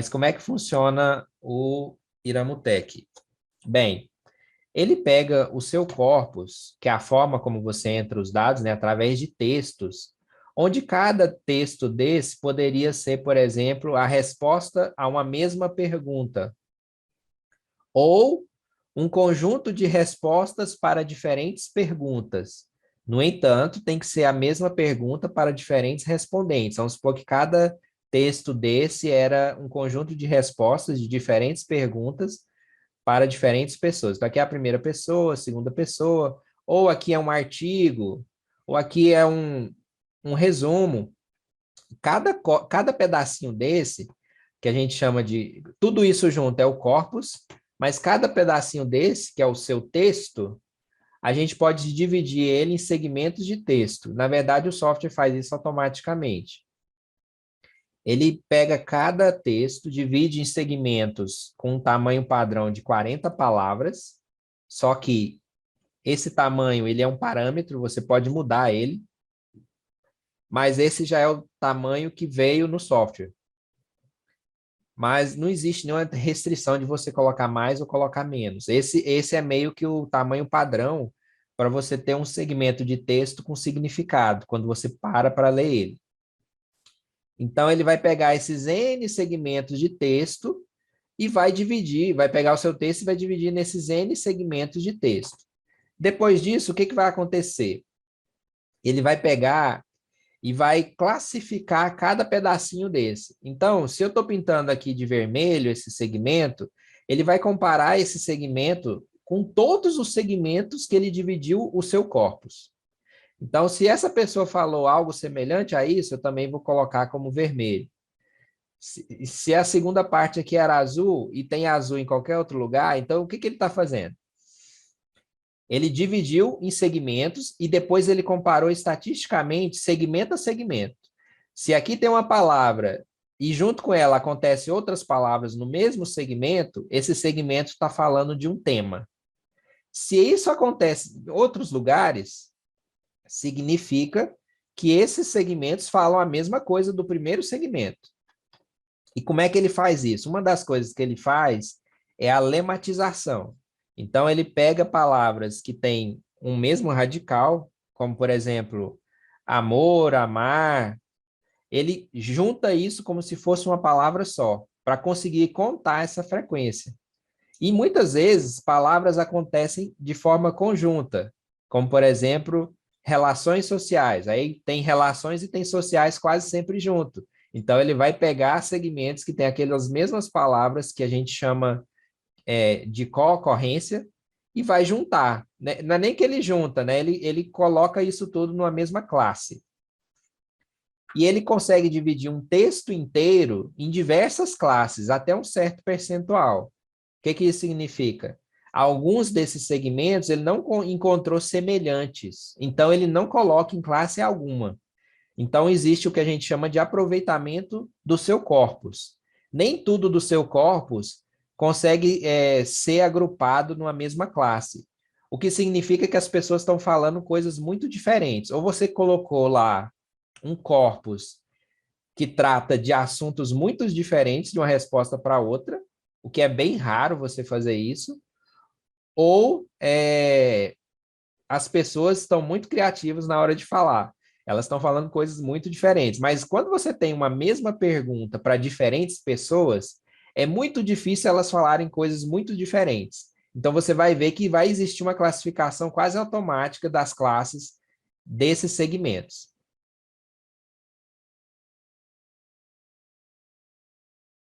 Mas como é que funciona o Iramutec? Bem, ele pega o seu corpus, que é a forma como você entra os dados, né, através de textos, onde cada texto desse poderia ser, por exemplo, a resposta a uma mesma pergunta, ou um conjunto de respostas para diferentes perguntas. No entanto, tem que ser a mesma pergunta para diferentes respondentes. Vamos supor que cada texto desse era um conjunto de respostas de diferentes perguntas para diferentes pessoas. Então, aqui é a primeira pessoa, a segunda pessoa, ou aqui é um artigo, ou aqui é um resumo. Cada pedacinho desse, que a gente chama de... Tudo isso junto é o corpus, mas cada pedacinho desse, que é o seu texto, a gente pode dividir ele em segmentos de texto. Na verdade, o software faz isso automaticamente. Ele pega cada texto, divide em segmentos com um tamanho padrão de 40 palavras, só que esse tamanho ele é um parâmetro, você pode mudar ele, mas esse já é o tamanho que veio no software. Mas não existe nenhuma restrição de você colocar mais ou colocar menos. Esse é meio que o tamanho padrão para você ter um segmento de texto com significado, quando você para ler ele. Então, ele vai pegar esses N segmentos de texto e vai dividir, vai pegar o seu texto e vai dividir nesses N segmentos de texto. Depois disso, o que vai acontecer? Ele vai pegar e vai classificar cada pedacinho desse. Então, se eu estou pintando aqui de vermelho esse segmento, ele vai comparar esse segmento com todos os segmentos que ele dividiu o seu corpus. Então, se essa pessoa falou algo semelhante a isso, eu também vou colocar como vermelho. Se a segunda parte aqui era azul e tem azul em qualquer outro lugar, então o que ele está fazendo? Ele dividiu em segmentos e depois ele comparou estatisticamente segmento a segmento. Se aqui tem uma palavra e junto com ela acontecem outras palavras no mesmo segmento, esse segmento está falando de um tema. Se isso acontece em outros lugares, significa que esses segmentos falam a mesma coisa do primeiro segmento. E como é que ele faz isso? Uma das coisas que ele faz é a lematização. Então, ele pega palavras que têm um mesmo radical, como, por exemplo, amor, amar, ele junta isso como se fosse uma palavra só, para conseguir contar essa frequência. E muitas vezes, palavras acontecem de forma conjunta, como, por exemplo, relações sociais. Aí tem relações e tem sociais quase sempre junto. Então, ele vai pegar segmentos que têm aquelas mesmas palavras que a gente chama de co-ocorrência e vai juntar. Né? Não é nem que ele junta, né? Ele coloca isso tudo numa mesma classe. E ele consegue dividir um texto inteiro em diversas classes, até um certo percentual. O que isso significa? Alguns desses segmentos ele não encontrou semelhantes, então ele não coloca em classe alguma. Então, existe o que a gente chama de aproveitamento do seu corpus. Nem tudo do seu corpus consegue ser agrupado numa mesma classe. O que significa que as pessoas estão falando coisas muito diferentes. Ou você colocou lá um corpus que trata de assuntos muito diferentes de uma resposta para outra, o que é bem raro você fazer isso, ou as pessoas estão muito criativas na hora de falar. Elas estão falando coisas muito diferentes. Mas quando você tem uma mesma pergunta para diferentes pessoas, é muito difícil elas falarem coisas muito diferentes. Então, você vai ver que vai existir uma classificação quase automática das classes desses segmentos.